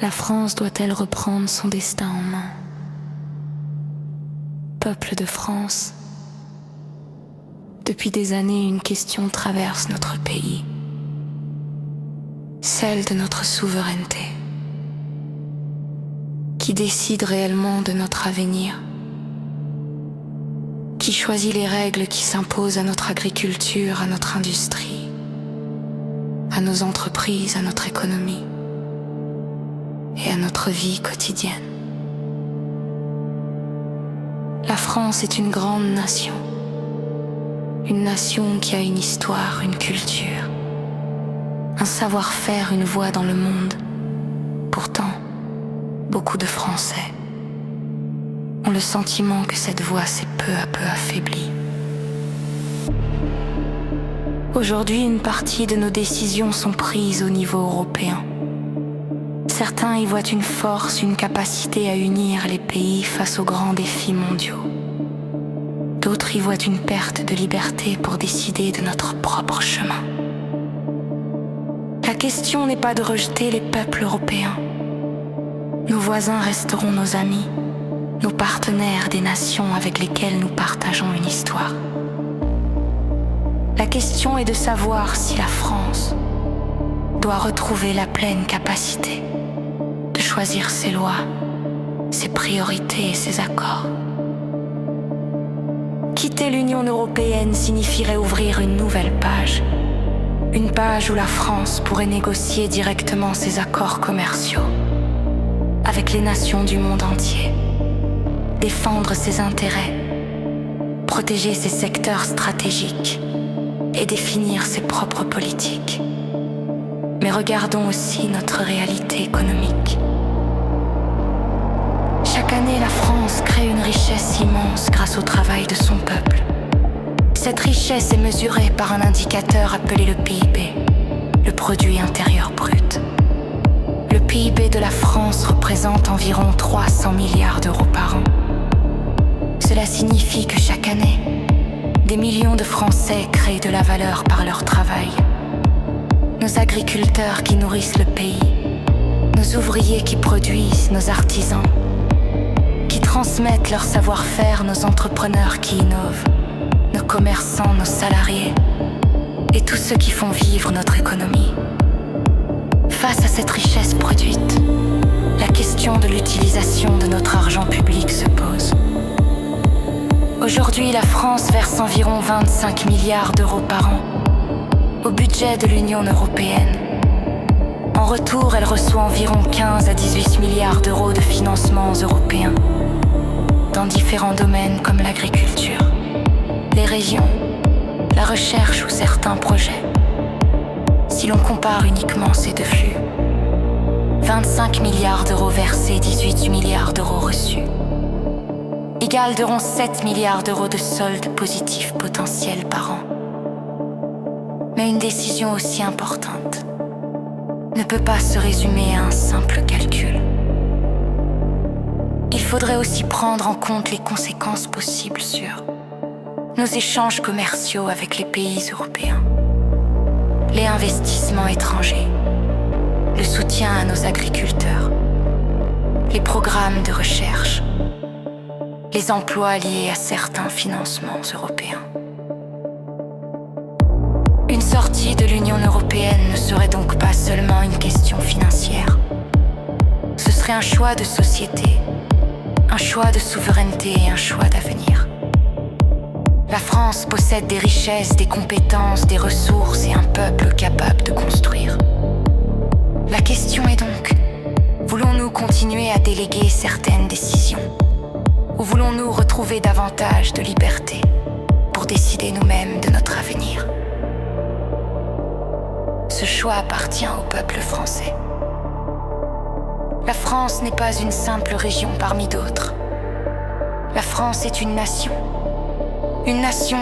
La France doit-elle reprendre son destin en main? Peuple de France, depuis des années, une question traverse notre pays, celle de notre souveraineté. Qui décide réellement de notre avenir? Qui choisit les règles qui s'imposent à notre agriculture, à notre industrie, à nos entreprises, à notre économie et à notre vie quotidienne? La France est une grande nation. Une nation qui a une histoire, une culture, un savoir-faire, une voix dans le monde. Pourtant, beaucoup de Français ont le sentiment que cette voix s'est peu à peu affaiblie. Aujourd'hui, une partie de nos décisions sont prises au niveau européen. Certains y voient une force, une capacité à unir les pays face aux grands défis mondiaux. D'autres y voient une perte de liberté pour décider de notre propre chemin. La question n'est pas de rejeter les peuples européens. Nos voisins resteront nos amis, nos partenaires des nations avec lesquelles nous partageons une histoire. La question est de savoir si la France doit retrouver la pleine capacité de choisir ses lois, ses priorités et ses accords. Quitter l'Union européenne signifierait ouvrir une nouvelle page. Une page où la France pourrait négocier directement ses accords commerciaux avec les nations du monde entier, défendre ses intérêts, protéger ses secteurs stratégiques et définir ses propres politiques. Mais regardons aussi notre réalité économique. Chaque année, la France crée une richesse immense grâce au travail de son peuple. Cette richesse est mesurée par un indicateur appelé le PIB, le produit intérieur brut. Le PIB de la France représente environ 300 milliards d'euros par an. Cela signifie que chaque année, des millions de Français créent de la valeur par leur travail. Nos agriculteurs qui nourrissent le pays, nos ouvriers qui produisent, nos artisans qui transmettent leur savoir-faire, nos entrepreneurs qui innovent, nos commerçants, nos salariés et tous ceux qui font vivre notre économie. Face à cette richesse produite, la question de l'utilisation de notre argent public se pose. Aujourd'hui, la France verse environ 25 milliards d'euros par an au budget de l'Union européenne. En retour, elle reçoit environ 15 à 18 milliards d'euros de financements européens dans différents domaines comme l'agriculture, les régions, la recherche ou certains projets. Si l'on compare uniquement ces deux flux, 25 milliards d'euros versés, 18 milliards d'euros reçus, égale d'environ 7 milliards d'euros de solde positif potentiel par an. Mais une décision aussi importante ne peut pas se résumer à un simple calcul. Il faudrait aussi prendre en compte les conséquences possibles sur nos échanges commerciaux avec les pays européens, les investissements étrangers, le soutien à nos agriculteurs, les programmes de recherche, les emplois liés à certains financements européens. Une sortie de l'Union européenne ne serait donc pas seulement une question financière. Ce serait un choix de société, un choix de souveraineté et un choix d'avenir. La France possède des richesses, des compétences, des ressources et un peuple capable de construire. La question est donc, voulons-nous continuer à déléguer certaines décisions ou voulons-nous retrouver davantage de liberté pour décider nous-mêmes de notre avenir? Ce choix appartient au peuple français. La France n'est pas une simple région parmi d'autres. La France est une nation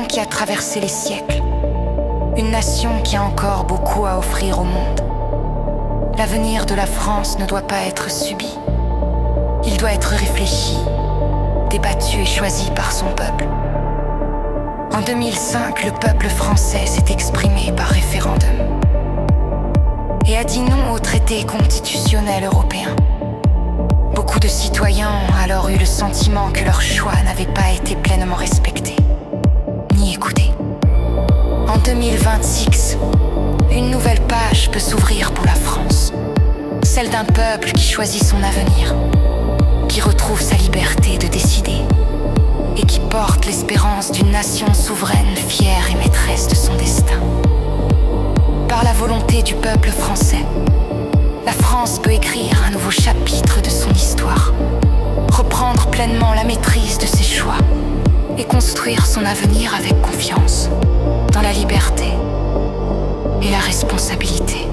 qui a traversé les siècles, une nation qui a encore beaucoup à offrir au monde. L'avenir de la France ne doit pas être subi. Il doit être réfléchi, débattu et choisi par son peuple. En 2005, le peuple français s'est exprimé par référendum et a dit non au traité traité constitutionnel européen. Beaucoup de citoyens ont alors eu le sentiment que leur choix n'avait pas été pleinement respecté, ni écouté. En 2026, une nouvelle page peut s'ouvrir pour la France. Celle d'un peuple qui choisit son avenir, qui retrouve sa liberté de décider et qui porte l'espérance d'une nation souveraine, fière et maîtresse de son destin. Par la volonté du peuple français, la France peut écrire un nouveau chapitre de son histoire, reprendre pleinement la maîtrise de ses choix et construire son avenir avec confiance, dans la liberté et la responsabilité.